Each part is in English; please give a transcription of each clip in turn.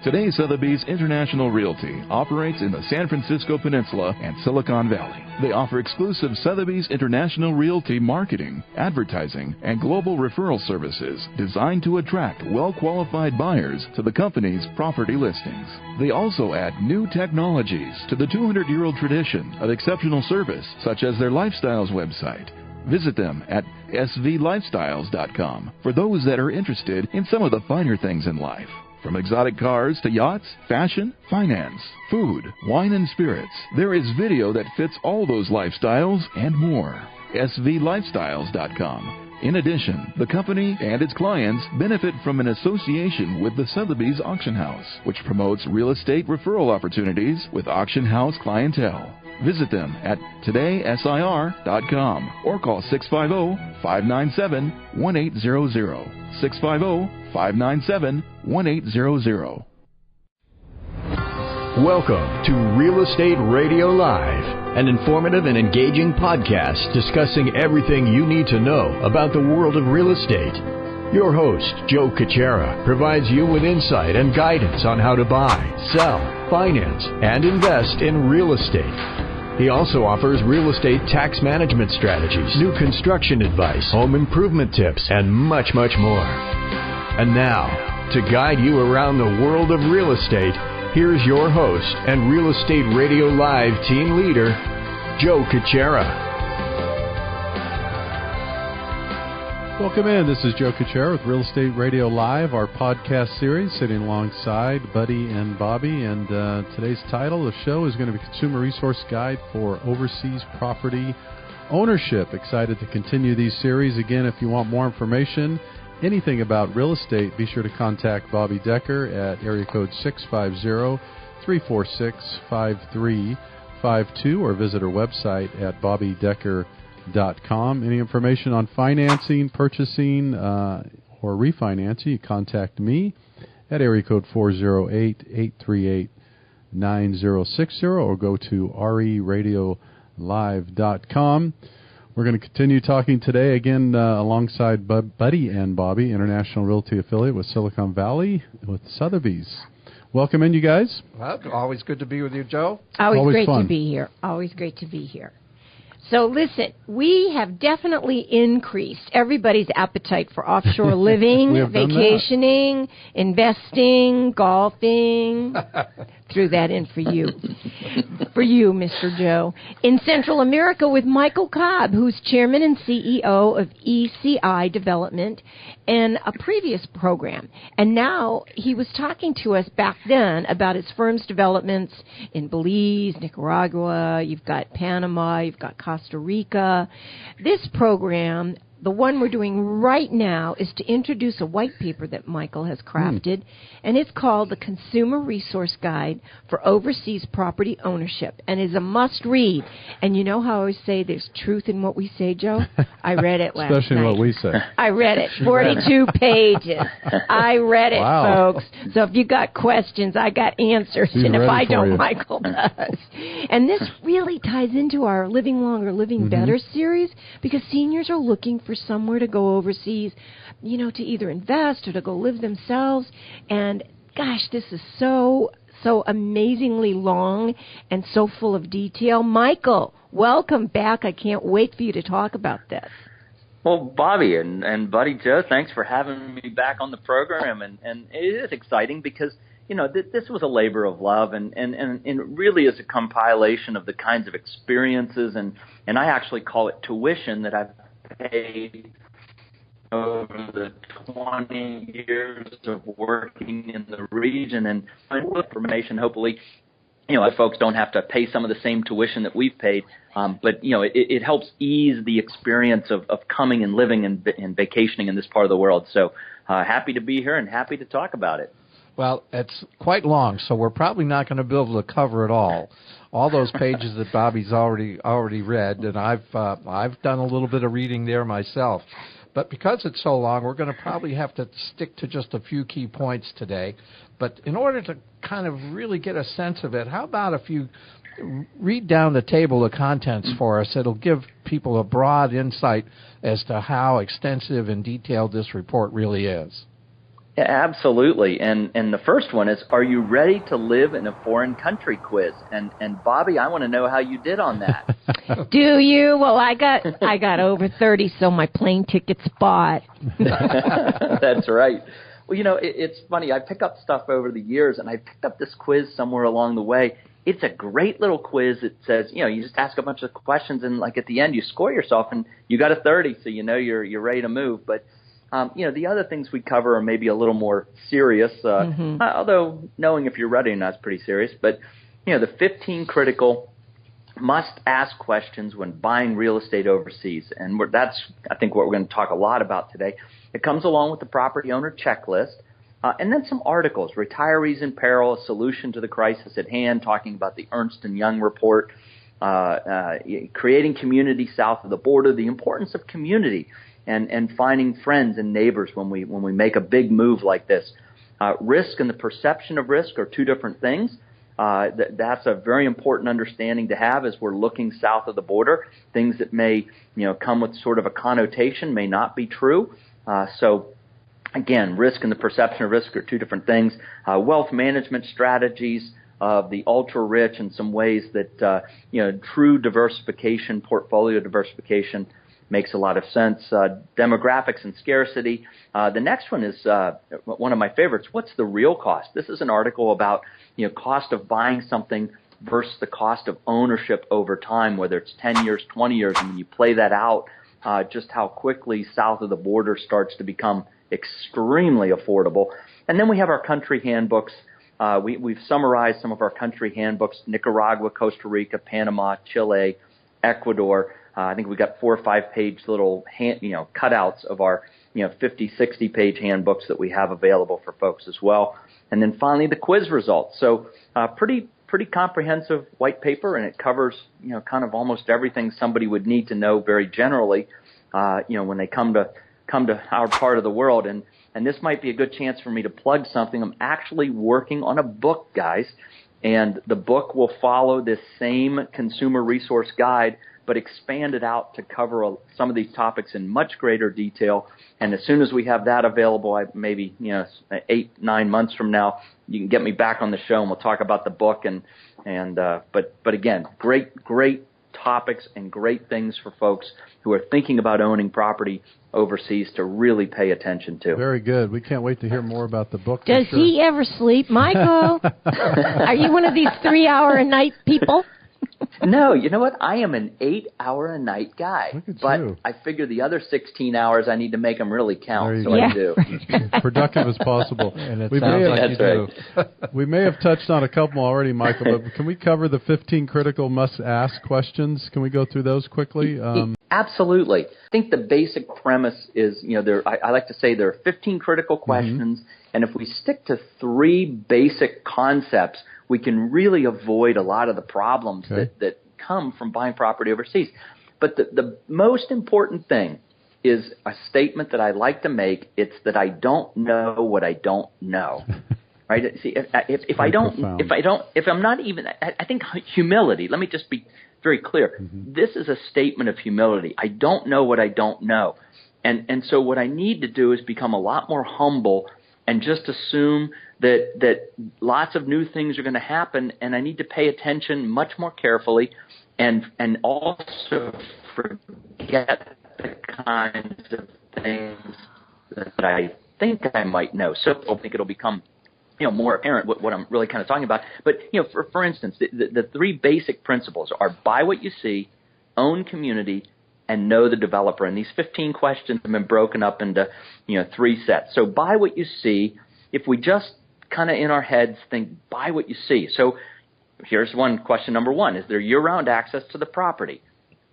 Today, Sotheby's International Realty operates in the San Francisco Peninsula and Silicon Valley. They offer exclusive Sotheby's International Realty marketing, advertising, and global referral services designed to attract well-qualified buyers to the company's property listings. They also add new technologies to the 200-year-old tradition of exceptional service, such as their Lifestyles website. Visit them at 𝗥𝗲𝗋𝗡𝗡𝗃 for those that are interested in some of the finer things in life. From exotic cars to yachts, fashion, finance, food, wine and spirits, there is video that fits all those lifestyles and more. 𝗥𝗲𝗋𝗡𝗃. In addition, the company and its clients benefit from an association with the Sotheby's Auction House, which promotes real estate referral opportunities with auction house clientele. Visit them at todaysir.com or call 650-597-1800. 650-597-1800. Welcome to Real Estate Radio Live, an informative and engaging podcast discussing everything you need to know about the world of real estate. Your host, 𝗘𝗀𝗁, provides you with insight and guidance on how to buy, sell, finance, and invest in real estate. He also offers real estate tax management strategies, new construction advice, home improvement tips, and much, much more. And now, to guide you around the world of real estate, here's your host and Real Estate Radio Live team leader, 𝗘𝗀𝗁. Welcome in. This is 𝗘𝗀𝗁 with Real Estate Radio Live, our podcast series, sitting alongside Buddy and Bobby. And today's title of the show is going to be Consumer Resource Guide for Overseas Property Ownership. Excited to continue these series. Again, if you want more information, anything about real estate, be sure to contact Bobby Decker at area code 650-346-5352 or visit our website at bobbydecker.com. Any information on financing, purchasing, or refinancing, you contact me at area code 408-838-9060 or go to reradiolive.com. We're going to continue talking today again alongside Buddy and Bobby, International Realty Affiliate with Silicon Valley with Sotheby's. Welcome in, you guys. Well, always good to be with you, Joe. Always great fun. to be here. Always great to be here. So listen, we have definitely increased everybody's appetite for offshore living, vacationing, investing, golfing. Threw that in for you. For you, Mr. Joe. In Central America with Michael Cobb, who's chairman and CEO of ECI Development and a previous program. And now he was talking to us back then about his firm's developments in Belize, Nicaragua, you've got Panama, you've got Costa Rica. This program, the one we're doing right now, is to introduce a white paper that Michael has crafted, and it's called The Consumer Resource Guide for Overseas Property Ownership, and is a must-read. And you know how I always say there's truth in what we say, Joe? I read it last Especially night. what we say. I read it. 42 pages. I read it, folks. So if you got questions, I got answers. She's and if I don't, you. Michael does. And this really ties into our Living Longer, Living Better series, because seniors are looking for somewhere to go overseas, you know, to either invest or to go live themselves. And gosh, this is so amazingly long and so full of detail. Michael, welcome back. I can't wait for you to talk about this. Well, Bobby and Buddy Joe, thanks for having me back on the program. And it is exciting because, you know, this was a labor of love and it really is a compilation of the kinds of experiences and I actually call it tuition that I've paid over the 20 years of working in the region, and information, hopefully, you know, folks don't have to pay some of the same tuition that we've paid, but, you know, it helps ease the experience of coming and living and vacationing in this part of the world. So happy to be here and happy to talk about it. Well, it's quite long, so we're probably not going to be able to cover it all those pages that Bobby's already read, and I've done a little bit of reading there myself. But because it's so long, we're going to probably have to stick to just a few key points today. But in order to kind of really get a sense of it, how about if you read down the table of contents for us? It'll give people a broad insight as to how extensive and detailed this report really is. Yeah, absolutely. And the first one is, are you ready to live in a foreign country quiz? And Bobby, I want to know how you did on that. Do you? Well, I got over 30, so my plane ticket's bought. That's right. Well, it's funny. I pick up stuff over the years, and I picked up this quiz somewhere along the way. It's a great little quiz. It says, you just ask a bunch of questions, and like at the end, you score yourself, and you got a 30, so you're ready to move. But the other things we cover are maybe a little more serious, although knowing if you're ready or not is pretty serious. But, the 15 critical must-ask questions when buying real estate overseas. And that's, I think, what we're going to talk a lot about today. It comes along with the property owner checklist, and then some articles, Retirees in Peril, A Solution to the Crisis at Hand, talking about the Ernst & Young report, creating community south of the border, the importance of community, and finding friends and neighbors when we make a big move like this. Risk and the perception of risk are two different things. That's a very important understanding to have as we're looking south of the border. Things that may come with sort of a connotation may not be true. So again, risk and the perception of risk are two different things. Wealth management strategies of the ultra rich and some ways that true diversification, portfolio diversification makes a lot of sense. Demographics and scarcity. The next one is one of my favorites. What's the real cost? This is an article about cost of buying something versus the cost of ownership over time, whether it's 10 years, 20 years, and when you play that out, just how quickly south of the border starts to become extremely affordable. And then we have our country handbooks. We've summarized some of our country handbooks: Nicaragua, Costa Rica, Panama, Chile, Ecuador. I think we got 4 or 5 page little cutouts of our 50, 60 page handbooks that we have available for folks as well. And then finally the quiz results. So pretty comprehensive white paper, and it covers kind of almost everything somebody would need to know very generally when they come to our part of the world. And this might be a good chance for me to plug something. I'm actually working on a book, guys, and the book will follow this same consumer resource guide, but expand it out to cover some of these topics in much greater detail. And as soon as we have that available, maybe 8-9 months from now, you can get me back on the show and we'll talk about the book. But again, great topics and great things for folks who are thinking about owning property overseas to really pay attention to. Very good. We can't wait to hear more about the book. Does he ever sleep, Michael? Are you one of these 3-hour-a-night people? No, you know what? I am an 8-hour-a-night guy, but you. I figure the other 16 hours I need to make them really count, so go. I do. Productive as possible. And it We sounds may like have- you do. We may have touched on a couple already, Michael, but can we cover the 15 critical must-ask questions? Can we go through those quickly? Absolutely. I think the basic premise is, I like to say there are 15 critical questions, and if we stick to 3 basic concepts, we can really avoid a lot of the problems that come from buying property overseas. But the most important thing is a statement that I like to make. It's that I don't know what I don't know. Right? See, if I'm not even, I think humility, let me just be very clear. This is a statement of humility. I don't know what I don't know. And so what I need to do is become a lot more humble and just assume that lots of new things are going to happen, and I need to pay attention much more carefully and also forget the kinds of things that I think I might know. So I think it'll become more apparent what I'm really kind of talking about. But, for instance, the 3 basic principles are buy what you see, own community, and know the developer. And these 15 questions have been broken up into, 3 sets. So buy what you see. If we just kind of in our heads think buy what you see. So here's question number 1. Is there year-round access to the property?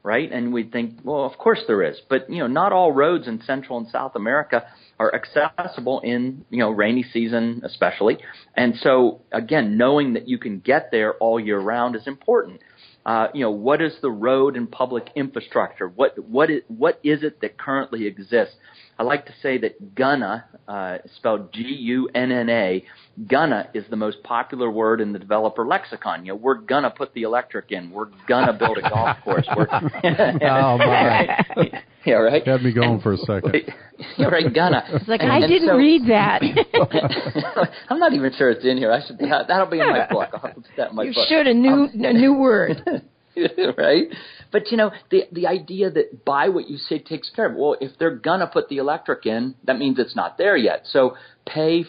Right? And we think, well, of course there is. But, not all roads in Central and South America are accessible in, rainy season especially. And so, again, knowing that you can get there all year round is important. What is the road and public infrastructure? What is it that currently exists? I like to say that 𝗔𝗕𝗢𝗓, spelled G-U-N-N-A, 𝗔𝗓 is the most popular word in the developer lexicon. We're gonna put the electric in. We're gonna build a golf course. Oh my! Yeah, right. Had me going for a second. Yeah, right, 𝗔𝗓𝗢. It's like I didn't read that. I'm not even sure it's in here. That'll be in my book. I'll have to put that in my book. You should a new word. Right? But, the idea that buy what you say takes care of it. Well, if they're going to put the electric in, that means it's not there yet. So pay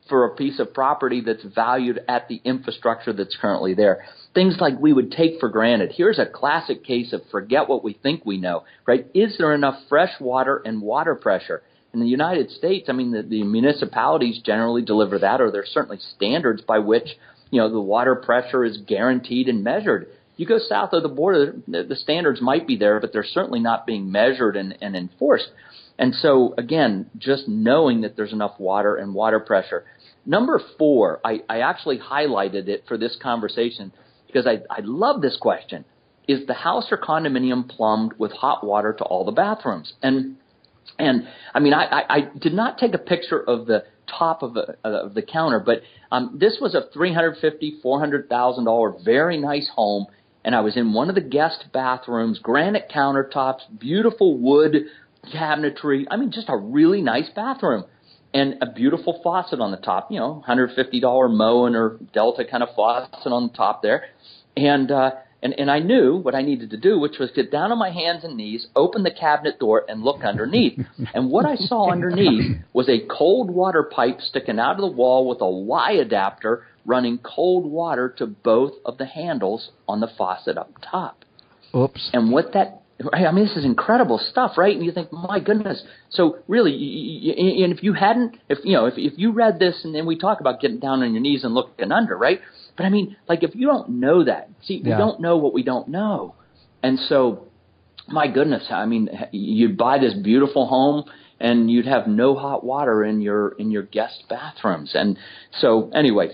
for a piece of property that's valued at the infrastructure that's currently there. Things like we would take for granted. Here's a classic case of forget what we think we know, right? Is there enough fresh water and water pressure? In the United States, the municipalities generally deliver that, or there's certainly standards by which, the water pressure is guaranteed and measured. You go south of the border, the standards might be there, but they're certainly not being measured and enforced. And so, again, just knowing that there's enough water and water pressure. Number 4, I actually highlighted it for this conversation because I love this question. Is the house or condominium plumbed with hot water to all the bathrooms? And I did not take a picture of the top of the counter, but this was a $350,000, $400,000 very nice home. And I was in one of the guest bathrooms, granite countertops, beautiful wood cabinetry. Just a really nice bathroom. And a beautiful faucet on the top, $150 Moen or Delta kind of faucet on the top there. And I knew what I needed to do, which was get down on my hands and knees, open the cabinet door, and look underneath. And what I saw underneath was a cold water pipe sticking out of the wall with a Y adapter running cold water to both of the handles on the faucet up top. Oops. And what that, this is incredible stuff, right? And you think, my goodness. So really, and if you read this and then we talk about getting down on your knees and looking under, right? But if you don't know that, we don't know what we don't know. And so, my goodness, you'd buy this beautiful home and you'd have no hot water in your guest bathrooms. And so, anyway,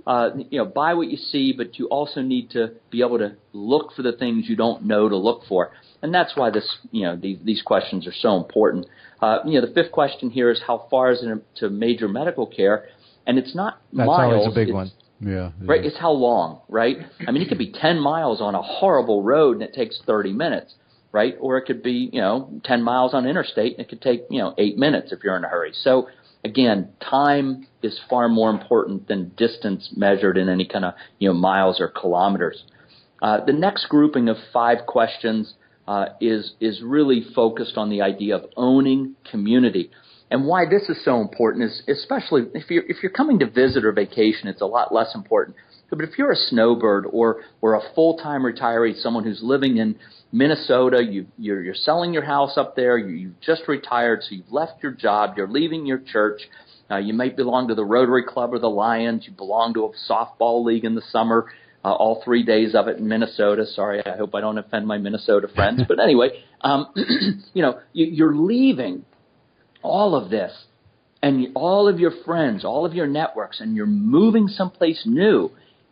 buy what you see, but you also need to be able to look for the things you don't know to look for. And that's why these questions are so important. The 5th question here is how far is it to major medical care? And it's not that's miles. That's always a big one. Yeah. Right. It's how long, right? It could be 10 miles on a horrible road and it takes 30 minutes, right? Or it could be, 10 miles on interstate and it could take, 8 minutes if you're in a hurry. So again, time is far more important than distance measured in any kind of, miles or kilometers. The next grouping of 5 questions is really focused on the idea of owning community. And why this is so important is, especially if you're coming to visit or vacation, it's a lot less important. But if you're a snowbird or a full-time retiree, someone who's living in Minnesota, you're selling your house up there, you've just retired, so you've left your job, you're leaving your church, you might belong to the Rotary Club or the Lions, you belong to a softball league in the summer, all 3 days of it in Minnesota. Sorry, I hope I don't offend my Minnesota friends. But anyway, you're leaving all of this and all of your friends, all of your networks, and you're moving someplace new.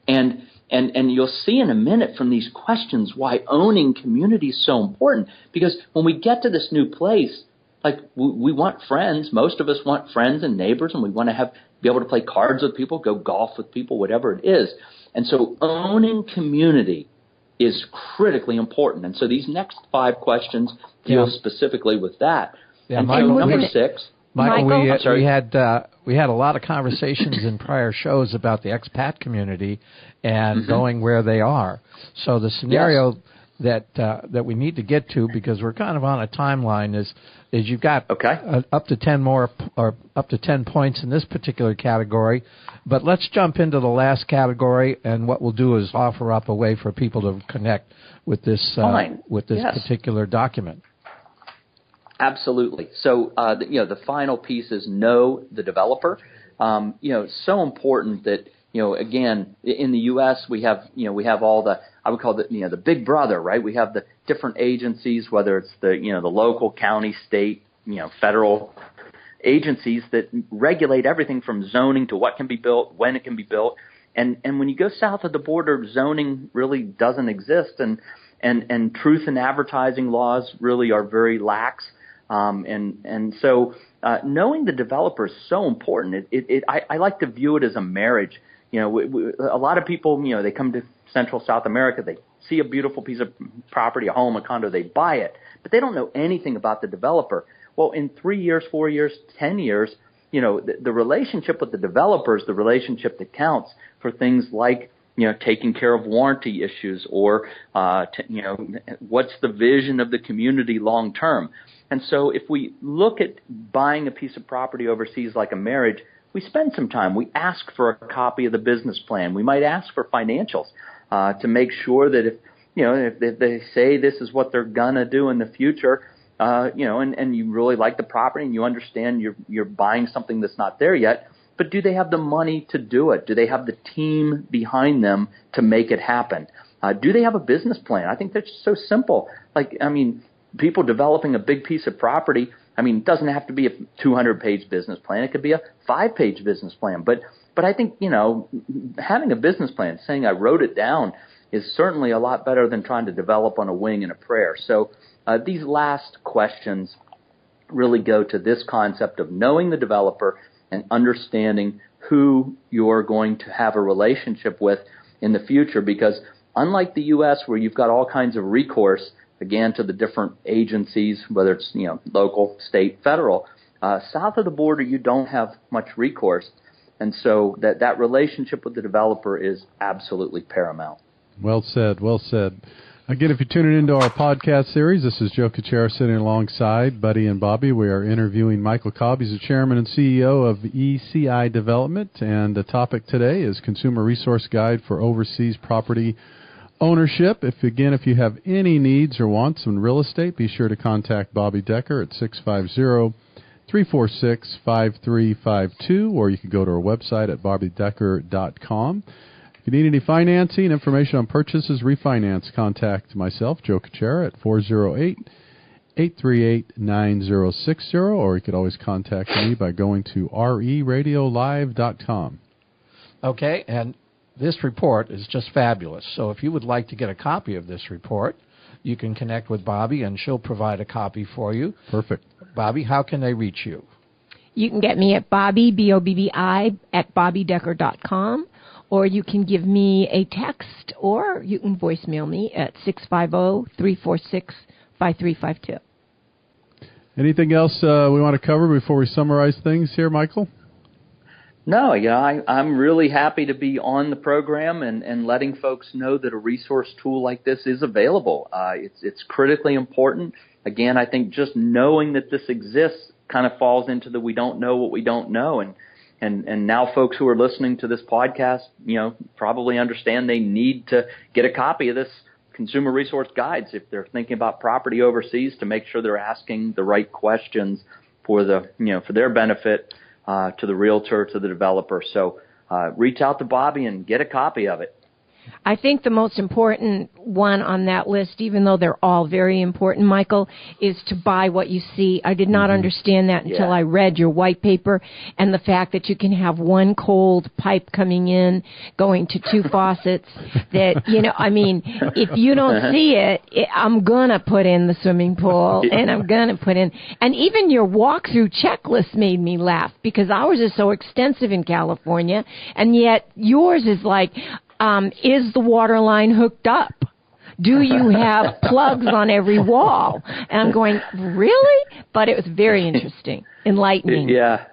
And you'll see in a minute from these questions why owning community is so important. Because when we get to this new place, we want friends. Most of us want friends and neighbors, and we want to be able to play cards with people, go golf with people, whatever it is. And so owning community is critically important. And so these next 5 questions deal specifically with that. Yeah, and Michael, number 6. Michael, we had a lot of conversations in prior shows about the expat community and going where they are. So the scenario that we need to get to, because we're kind of on a timeline, is you've got up to 10 points in this particular category. But let's jump into the last category, and what we'll do is offer up a way for people to connect with this particular document. Absolutely. So, the final piece is know the developer. It's so important that, again, in the U.S. we have all the, I would call it, the big brother, right? We have the different agencies, whether it's the local, county, state, federal agencies that regulate everything from zoning to what can be built, when it can be built. And when you go south of the border, zoning really doesn't exist, and truth in advertising laws really are very lax. And so knowing the developer is so important. I like to view it as a marriage. You know, a lot of people, you know, they come to Central South America, they see a beautiful piece of property, a home, a condo, they buy it, but they don't know anything about the developer. Well, in 3 years, 4 years, 10 years, you know, the relationship with the developer is the relationship that counts for things like, you know, taking care of warranty issues or, you know, what's the vision of the community long term. And so if we look at buying a piece of property overseas like a marriage, we spend some time. We ask for a copy of the business plan. We might ask for financials to make sure that if they say this is what they're going to do in the future, you know, and you really like the property and you understand you're buying something that's not there yet, but do they have the money to do it? Do they have the team behind them to make it happen? Do they have a business plan? I think that's so simple. Like, I mean, people developing a big piece of property, I mean, it doesn't have to be a 200-page business plan. It could be a 5-page business plan. But I think, you know, having a business plan, saying I wrote it down, is certainly a lot better than trying to develop on a wing and a prayer. So these last questions really go to this concept of knowing the developer and understanding who you're going to have a relationship with in the future. Because unlike the U.S., where you've got all kinds of recourse, again, to the different agencies, whether it's, you know, local, state, federal, south of the border, you don't have much recourse. And so that relationship with the developer is absolutely paramount. Well said, well said. Again, if you're tuning into our podcast series, this is 𝗘𝗀𝗓𝗏 sitting alongside Buddy and Bobby. We are interviewing Michael 𝗘𝗀𝗏. He's the chairman and CEO of ECI Development, and the topic today is Consumer Resource Guide for Overseas Property Ownership. If you have any needs or wants in real estate, be sure to contact Bobby Decker at 650-346-5352, or you can go to our website at bobbydecker.com. If you need any financing, information on purchases, refinance, contact myself, 𝗘𝗀𝗓𝗏, at 408-838-9060, or you could always contact me by going to 𝗟𝗜�10live.com. Okay, and this report is just fabulous. So if you would like to get a copy of this report, you can connect with Bobby, and she'll provide a copy for you. Perfect. Bobby, how can they reach you? You can get me at Bobby, B-O-B-B-I, at bobbydecker.com. Or you can give me a text, or you can voicemail me at 650-346-5352. Anything else we want to cover before we summarize things here, Michael? No, I'm really happy to be on the program and letting folks know that a resource tool like this is available. It's critically important. Again, I think just knowing that this exists kind of falls into the we don't know what we don't know. And now folks who are listening to this podcast, you know, probably understand they need to get a copy of this Consumer Resource Guides if they're thinking about property overseas, to make sure they're asking the right questions for their benefit, to the realtor, to the developer. So reach out to Bobby and get a copy of it. I think the most important one on that list, even though they're all very important, Michael, is to buy what you see. I did not understand that until I read your white paper, and the fact that you can have one cold pipe coming in, going to two faucets, that, you know, I mean, if you don't see it, I'm going to put in the swimming pool, and I'm going to put in, and even your walkthrough checklist made me laugh, because ours is so extensive in California, and yet yours is like, is the water line hooked up? Do you have plugs on every wall? And I'm going, really? But it was very interesting, enlightening. Yeah.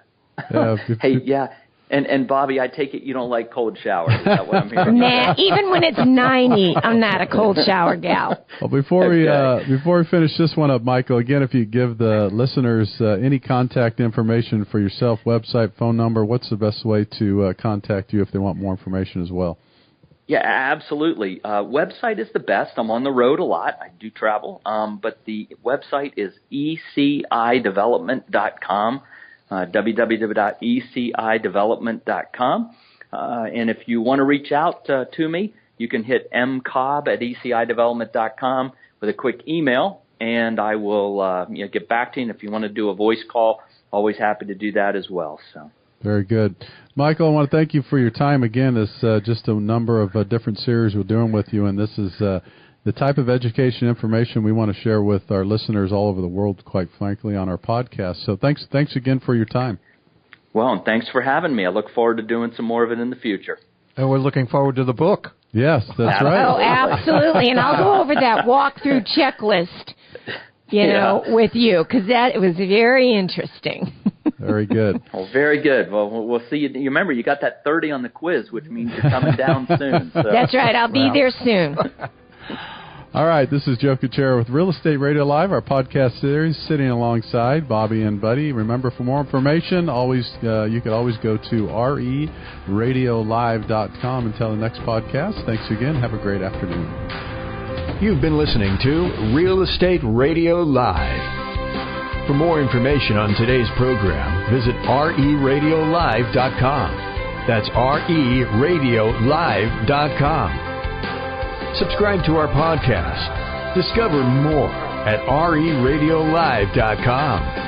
Hey, yeah. And Bobby, I take it you don't like cold showers. Is that what I'm hearing? Nah, even when it's 90, I'm not a cold shower gal. Well, before we finish this one up, Michael, again, if you give the listeners any contact information for yourself, website, phone number, what's the best way to contact you if they want more information as well? Yeah, absolutely. Website is the best. I'm on the road a lot. I do travel. But the website is ecidevelopment.com, www.ecidevelopment.com. And if you want to reach out to me, you can hit mcobb@ecidevelopment.com with a quick email, and I will get back to you. And if you want to do a voice call, always happy to do that as well. So. Very good. Michael, I want to thank you for your time again. It's just a number of different series we're doing with you, and this is the type of education information we want to share with our listeners all over the world, quite frankly, on our podcast. So thanks again for your time. Well, and thanks for having me. I look forward to doing some more of it in the future. And we're looking forward to the book. Yes, that's right. Oh, absolutely. And I'll go over that walkthrough checklist, with you, because it was very interesting. Very good. Well, very good. Well, we'll see you. You remember, you got that 30 on the quiz, which means you're coming down soon. So. That's right. I'll be there soon. All right, this is 𝗘𝗀𝗓 with Real Estate Radio Live, our podcast series, sitting alongside Bobby and Buddy. Remember, for more information, you could always go to 𝗓𝗡radiolive.com until the next podcast. Thanks again. Have a great afternoon. You've been listening to Real Estate Radio Live. For more information on today's program, visit 𝗓𝗡radiolive.com. That's 𝗓𝗡radiolive.com. Subscribe to our podcast. Discover more at 𝗓𝗡radiolive.com.